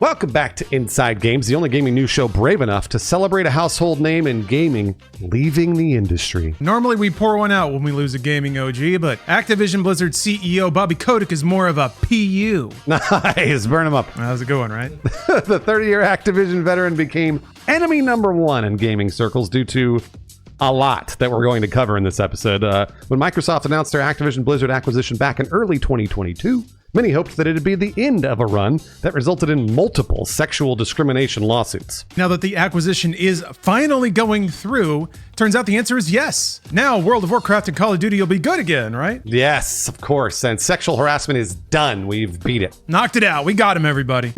Welcome back to Inside Games, the only gaming news show brave enough to celebrate a household name in gaming leaving the industry. Normally we pour one out when we lose a gaming OG, but Activision Blizzard CEO Bobby Kotick is more of a PU. Nice, burn him up. How's it going, right? The 30-year Activision veteran became enemy number one in gaming circles due to a lot that we're going to cover in this episode. When Microsoft announced their Activision Blizzard acquisition back in early 2022, many hoped that it'd be the end of a run that resulted in multiple sexual discrimination lawsuits. Now that the acquisition is finally going through, turns out the answer is yes. Now World of Warcraft and Call of Duty will be good again, right? Yes, of course. And sexual harassment is done. We've beat it. Knocked it out. We got him, everybody.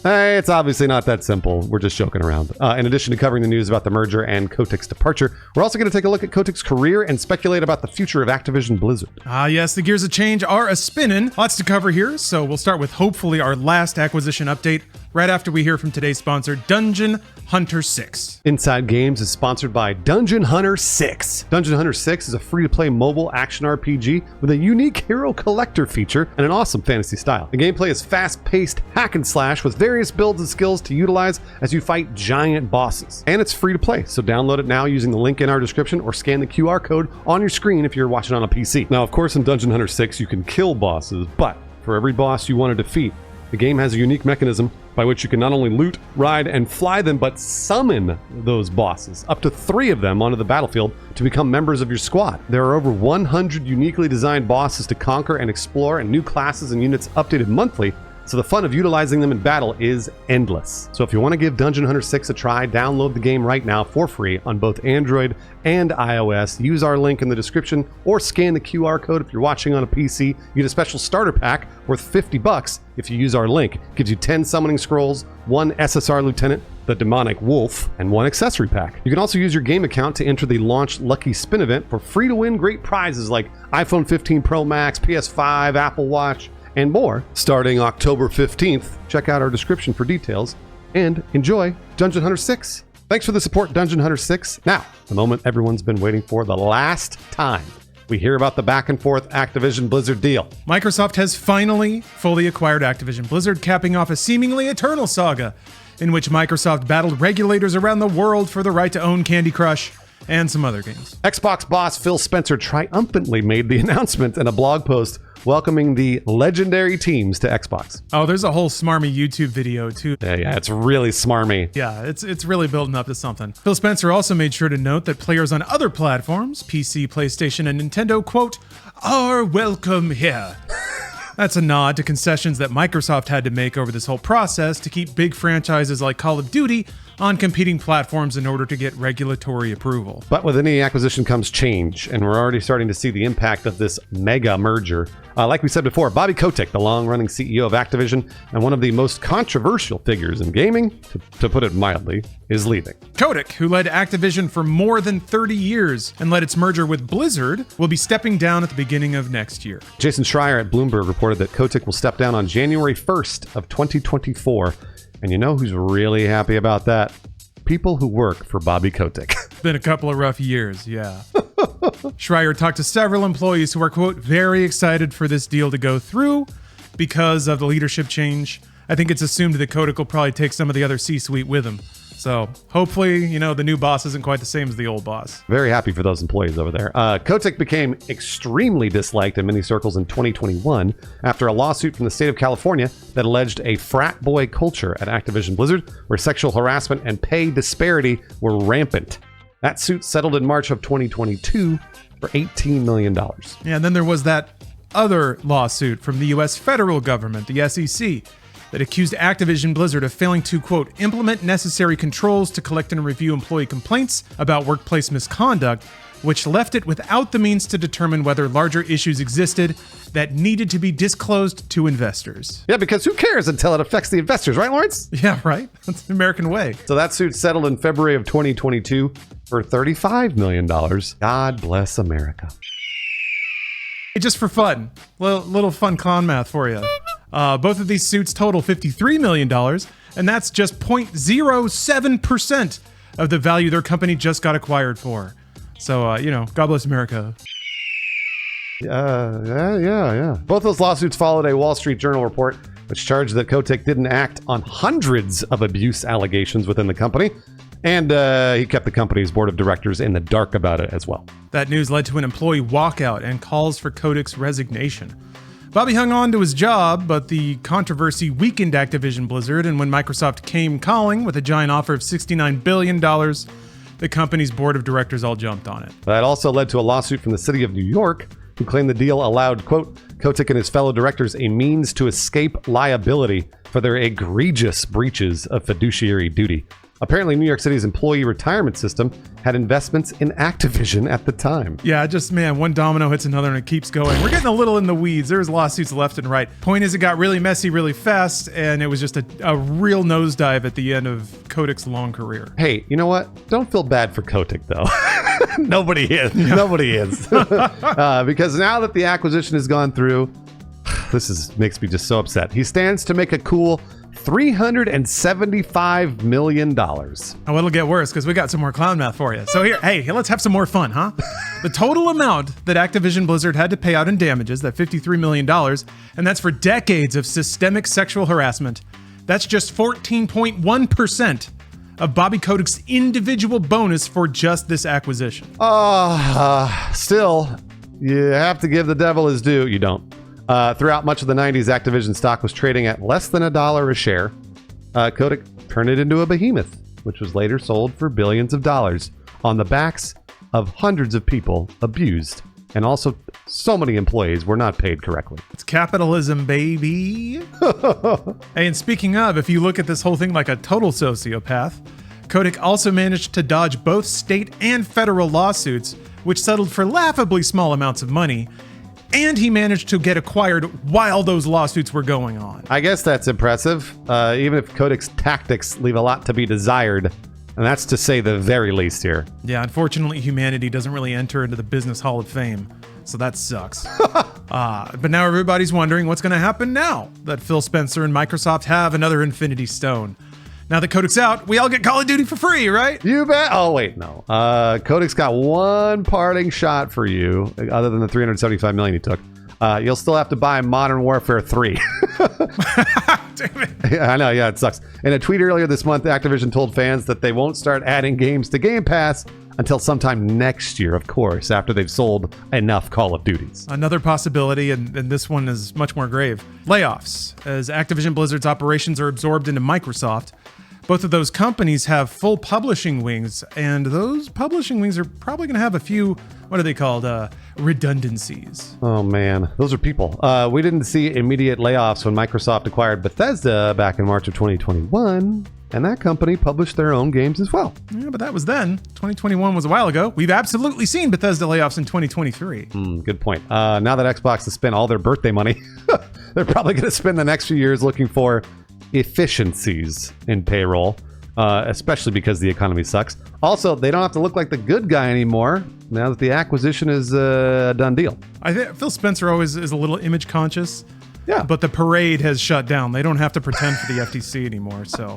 Hey, it's obviously not that simple. We're just joking around. In addition to covering the news about the merger and Kotick's departure, we're also going to take a look at Kotick's career and speculate about the future of Activision Blizzard. Yes, the gears of change are a-spinning. Lots to cover here, so we'll start with hopefully our last acquisition update right after we hear from today's sponsor, Dungeon Hunter 6. Inside Games is sponsored by Dungeon Hunter 6. Dungeon Hunter 6 is a free-to-play mobile action RPG with a unique hero collector feature and an awesome fantasy style. The gameplay is fast-paced hack and slash with various builds and skills to utilize as you fight giant bosses. And it's free to play, so download it now using the link in our description or scan the QR code on your screen if you're watching on a PC. Now, of course, in Dungeon Hunter 6, you can kill bosses, but for every boss you want to defeat, the game has a unique mechanism by which you can not only loot, ride, and fly them, but summon those bosses, up to 3 of them onto the battlefield to become members of your squad. There are over 100 uniquely designed bosses to conquer and explore, and new classes and units updated monthly, so the fun of utilizing them in battle is endless. So if you want to give Dungeon Hunter 6 a try, download the game right now for free on both Android and iOS. Use our link in the description or scan the QR code if you're watching on a PC. You get a special starter pack worth $50 if you use our link. It gives you 10 summoning scrolls, 1 SSR lieutenant, the demonic wolf, and 1 accessory pack. You can also use your game account to enter the launch Lucky Spin event for free to win great prizes like iPhone 15 Pro Max, PS5, Apple Watch, and more, starting October 15th. Check out our description for details, and enjoy Dungeon Hunter 6. Thanks for the support, Dungeon Hunter 6. Now, the moment everyone's been waiting for, the last time we hear about the back and forth Activision Blizzard deal. Microsoft has finally fully acquired Activision Blizzard, capping off a seemingly eternal saga in which Microsoft battled regulators around the world for the right to own Candy Crush and some other games. Xbox boss Phil Spencer triumphantly made the announcement in a blog post welcoming the legendary teams to Xbox. Oh, there's a whole smarmy YouTube video too. Yeah, it's really smarmy. Yeah, it's really building up to something. Phil Spencer also made sure to note that players on other platforms, PC, PlayStation, and Nintendo, quote, are welcome here. That's a nod to concessions that Microsoft had to make over this whole process to keep big franchises like Call of Duty on competing platforms in order to get regulatory approval. But with any acquisition comes change, and we're already starting to see the impact of this mega merger. Like we said before, Bobby Kotick, the long-running CEO of Activision and one of the most controversial figures in gaming, to put it mildly, is leaving. Kotick, who led Activision for more than 30 years and led its merger with Blizzard, will be stepping down at the beginning of next year. Jason Schreier at Bloomberg reported that Kotick will step down on January 1st of 2024. And you know who's really happy about that? People who work for Bobby Kotick. It's been a couple of rough years, yeah. Schreier talked to several employees who are, quote, very excited for this deal to go through because of the leadership change. I think it's assumed that Kotick will probably take some of the other C-suite with him. So hopefully, the new boss isn't quite the same as the old boss. Very happy for those employees over there. Kotick became extremely disliked in many circles in 2021 after a lawsuit from the state of California that alleged a frat boy culture at Activision Blizzard where sexual harassment and pay disparity were rampant. That suit settled in March of 2022 for $18 million. Yeah, and then there was that other lawsuit from the U.S. federal government, the SEC, that accused Activision Blizzard of failing to, quote, implement necessary controls to collect and review employee complaints about workplace misconduct, which left it without the means to determine whether larger issues existed that needed to be disclosed to investors. Yeah, because who cares until it affects the investors, right, Lawrence? Yeah, right? That's the American way. So that suit settled in February of 2022 for $35 million. God bless America. Just for fun, little fun con math for you. Both of these suits total $53 million, and that's just 0.07% of the value their company just got acquired for. So, God bless America. Yeah. Both those lawsuits followed a Wall Street Journal report which charged that Kotick didn't act on hundreds of abuse allegations within the company. And he kept the company's board of directors in the dark about it as well. That news led to an employee walkout and calls for Kotick's resignation. Bobby hung on to his job, but the controversy weakened Activision Blizzard, and when Microsoft came calling with a giant offer of $69 billion, the company's board of directors all jumped on it. That also led to a lawsuit from the city of New York, who claimed the deal allowed, quote, Kotick and his fellow directors a means to escape liability for their egregious breaches of fiduciary duty. Apparently, New York City's employee retirement system had investments in Activision at the time. Yeah, just, man, one domino hits another and it keeps going. We're getting a little in the weeds. There's lawsuits left and right. Point is, it got really messy really fast, and it was just a real nosedive at the end of Kotick's long career. Hey, you know what? Don't feel bad for Kotick, though. Nobody is. Yeah. Nobody is. Because now that the acquisition has gone through, makes me just so upset. He stands to make a cool $375 million. Oh, it'll get worse because we got some more clown math for you. So hey, let's have some more fun, huh? The total amount that Activision Blizzard had to pay out in damages, that $53 million, and that's for decades of systemic sexual harassment, that's just 14.1% of Bobby Kotick's individual bonus for just this acquisition. Still, you have to give the devil his due. You don't. Throughout much of the 90s, Activision stock was trading at less than $1 a share. Kotick turned it into a behemoth, which was later sold for billions of dollars on the backs of hundreds of people abused. And also, so many employees were not paid correctly. It's capitalism, baby. Hey, and speaking of, if you look at this whole thing like a total sociopath, Kotick also managed to dodge both state and federal lawsuits, which settled for laughably small amounts of money. And he managed to get acquired while those lawsuits were going on. I guess that's impressive, even if Kotick's tactics leave a lot to be desired. And that's to say the very least here. Yeah, unfortunately, humanity doesn't really enter into the Business Hall of Fame. So that sucks. But now everybody's wondering what's going to happen now that Phil Spencer and Microsoft have another Infinity Stone. Now that Kotick's out, we all get Call of Duty for free, right? You bet. Oh, wait, no. Kotick's got one parting shot for you, other than the $375 million he took. You'll still have to buy Modern Warfare 3. Damn it. Yeah, I know. Yeah, it sucks. In a tweet earlier this month, Activision told fans that they won't start adding games to Game Pass until sometime next year, of course, after they've sold enough Call of Duties. Another possibility, and this one is much more grave. Layoffs. As Activision Blizzard's operations are absorbed into Microsoft, both of those companies have full publishing wings, and those publishing wings are probably going to have a few, what are they called, redundancies. Oh, man. Those are people. We didn't see immediate layoffs when Microsoft acquired Bethesda back in March of 2021, and that company published their own games as well. Yeah, but that was then. 2021 was a while ago. We've absolutely seen Bethesda layoffs in 2023. Good point. Now that Xbox has spent all their birthday money, they're probably going to spend the next few years looking for efficiencies in payroll, especially because the economy sucks. Also, they don't have to look like the good guy anymore now that the acquisition is a done deal. I think Phil Spencer always is a little image conscious. Yeah. But the parade has shut down. They don't have to pretend for the FTC anymore. So,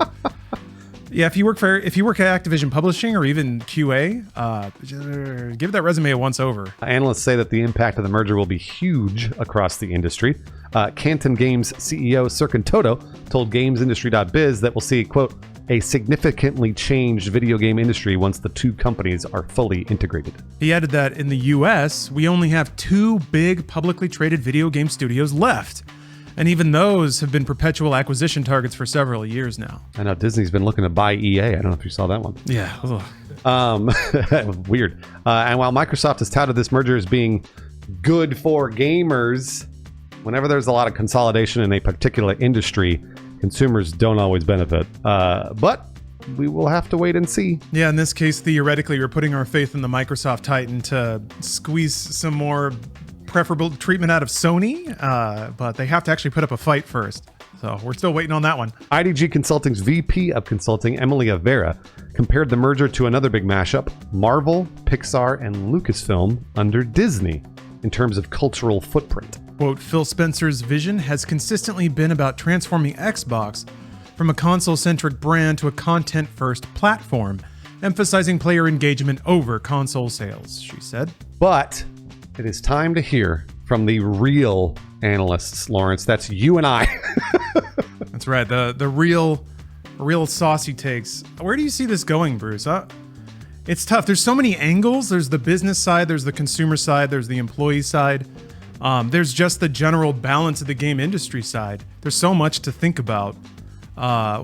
yeah, if you work at Activision Publishing or even QA, give that resume a once over. Analysts say that the impact of the merger will be huge across the industry. Canton Games CEO Serkan Toto told GamesIndustry.biz that we'll see, quote, a significantly changed video game industry once the two companies are fully integrated. He added that in the US, we only have two big publicly traded video game studios left. And even those have been perpetual acquisition targets for several years now. I know Disney's been looking to buy EA. I don't know if you saw that one. Yeah. Weird. And while Microsoft has touted this merger as being good for gamers, whenever there's a lot of consolidation in a particular industry, consumers don't always benefit. But we will have to wait and see. Yeah, in this case, theoretically, we're putting our faith in the Microsoft Titan to squeeze some more preferable treatment out of Sony, but they have to actually put up a fight first. So we're still waiting on that one. IDG Consulting's VP of Consulting, Emily Avera, compared the merger to another big mashup, Marvel, Pixar, and Lucasfilm under Disney, in terms of cultural footprint. Quote, Phil Spencer's vision has consistently been about transforming Xbox from a console-centric brand to a content-first platform, emphasizing player engagement over console sales, she said. But it is time to hear from the real analysts, Lawrence. That's you and I. right. The real saucy takes. Where do you see this going, Bruce? It's tough. There's so many angles. There's the business side, there's the consumer side, there's the employee side. There's just the general balance of the game industry side. There's so much to think about. How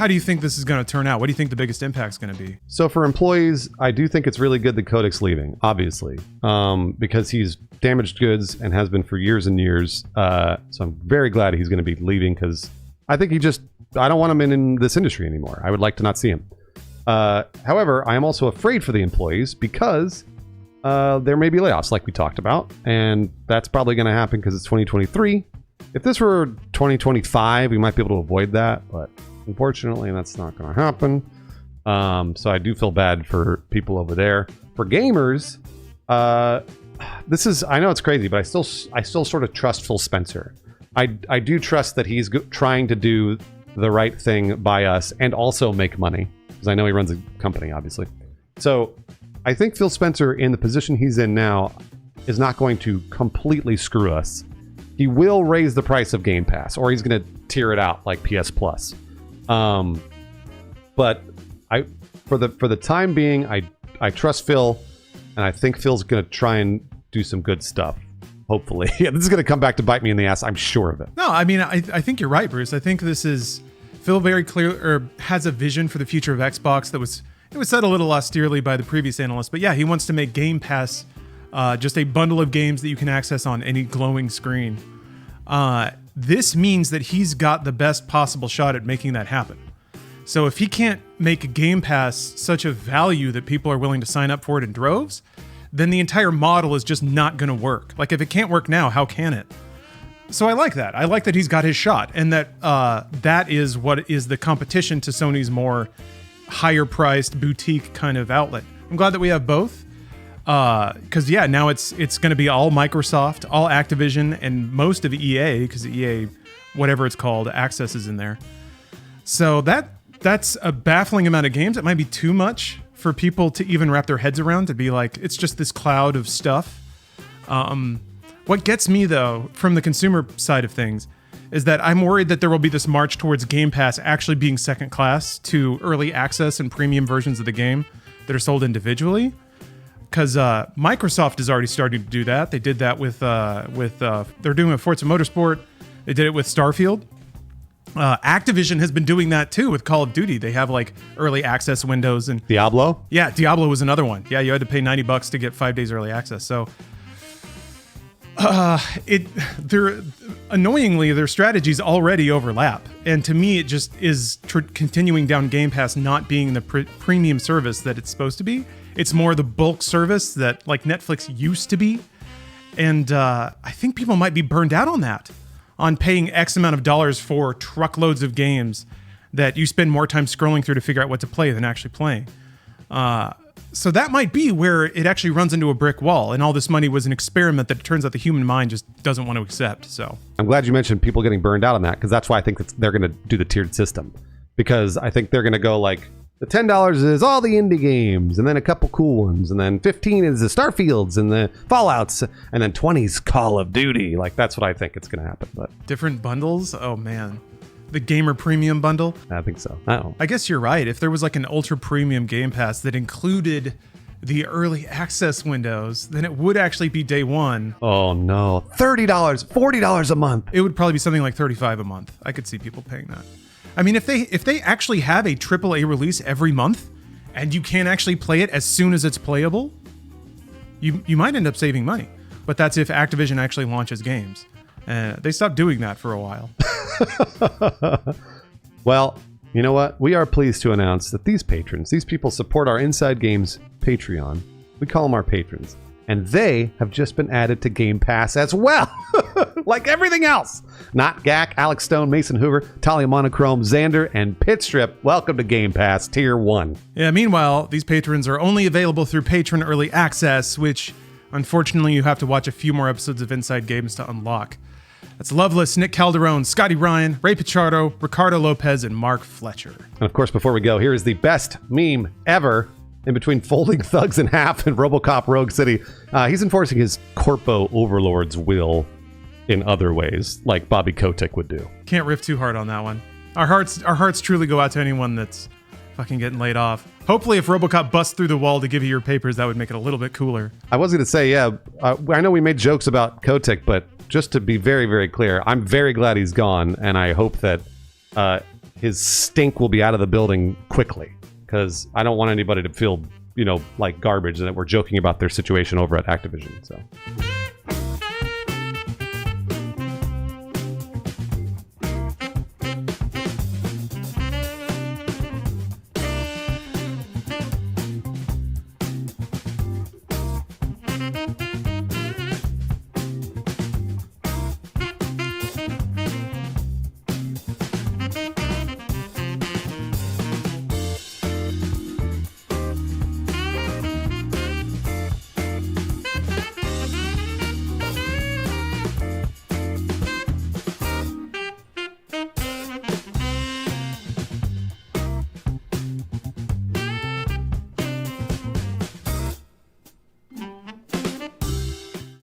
do you think this is going to turn out? What do you think the biggest impact is going to be? So for employees, I do think it's really good that Kotick's leaving, obviously, because he's damaged goods and has been for years and years. So I'm very glad he's going to be leaving because I think I don't want him in this industry anymore. I would like to not see him. However, I am also afraid for the employees because there may be layoffs like we talked about, and that's probably going to happen because it's 2023. If this were 2025, we might be able to avoid that, but unfortunately, that's not going to happen. So I do feel bad for people over there. For gamers, I know it's crazy, but I still sort of trust Phil Spencer. I do trust that he's trying to do the right thing by us and also make money, because I know he runs a company, obviously. So I think Phil Spencer, in the position he's in now, is not going to completely screw us. He will raise the price of Game Pass, or he's going to tear it out like PS Plus. But for the time being, I trust Phil, and I think Phil's going to try and do some good stuff. Hopefully, yeah, this is going to come back to bite me in the ass. I'm sure of it. No, I mean, I think you're right, Bruce. I think this is Phil very clear, or has a vision for the future of Xbox that was said a little austerely by the previous analyst, but yeah, he wants to make Game Pass just a bundle of games that you can access on any glowing screen. This means that he's got the best possible shot at making that happen. So if he can't make Game Pass such a value that people are willing to sign up for it in droves, then the entire model is just not going to work. Like, if it can't work now, how can it? So I like that. I like that he's got his shot, and that that is what is the competition to Sony's more higher-priced boutique kind of outlet. I'm glad that we have both. Because yeah, now it's going to be all Microsoft, all Activision, and most of EA, because EA, whatever it's called, Access is in there. So that's a baffling amount of games. It might be too much for people to even wrap their heads around, to be like, it's just this cloud of stuff. What gets me, though, from the consumer side of things, is that I'm worried that there will be this march towards Game Pass actually being second class to early access and premium versions of the game that are sold individually. Because Microsoft is already starting to do that. They did that with they're doing it with Forza Motorsport. They did it with Starfield. Activision has been doing that too with Call of Duty. They have like early access windows, and Diablo. Yeah, Diablo was another one. Yeah, you had to pay $90 to get 5 days early access. So, annoyingly, their strategies already overlap, and to me, it just is continuing down Game Pass not being the premium service that it's supposed to be. It's more the bulk service that like Netflix used to be. And I think people might be burned out on that, on paying X amount of dollars for truckloads of games that you spend more time scrolling through to figure out what to play than actually playing. So that might be where it actually runs into a brick wall, and all this money was an experiment that it turns out the human mind just doesn't want to accept. So I'm glad you mentioned people getting burned out on that, because that's why I think they're going to do the tiered system, because I think they're going to go like, the $10 is all the indie games, and then a couple cool ones, and then $15 is the Starfields and the Fallouts, and then $20 is Call of Duty. Like, that's what I think it's going to happen. But different bundles? Oh, man. The gamer premium bundle? I think so. I guess you're right. If there was like an ultra premium Game Pass that included the early access windows, then it would actually be day one. Oh, no. $30, $40 a month. It would probably be something like $35 a month. I could see people paying that. I mean, if they actually have a AAA release every month and you can't actually play it as soon as it's playable, you might end up saving money. But that's if Activision actually launches games. They stopped doing that for a while. Well, you know what? We are pleased to announce that these people support our Inside Games Patreon. We call them our patrons. And they have just been added to Game Pass as well. Like everything else. Not Gak, Alex Stone, Mason Hoover, Talia Monochrome, Xander, and Pitstrip. Welcome to Game Pass Tier 1. Yeah, meanwhile, these patrons are only available through Patron Early Access, which, unfortunately, you have to watch a few more episodes of Inside Games to unlock. That's Loveless, Nick Calderon, Scotty Ryan, Ray Pichardo, Ricardo Lopez, and Mark Fletcher. And of course, before we go, here is the best meme ever. In between folding thugs in half and RoboCop Rogue City, he's enforcing his Corpo overlord's will in other ways, like Bobby Kotick would do. Can't riff too hard on that one. Our hearts truly go out to anyone that's fucking getting laid off. Hopefully, if RoboCop busts through the wall to give you your papers, that would make it a little bit cooler. I was going to say, I know we made jokes about Kotick, but just to be very, very clear, I'm very glad he's gone, and I hope that his stink will be out of the building quickly, because I don't want anybody to feel, like garbage and that we're joking about their situation over at Activision. So.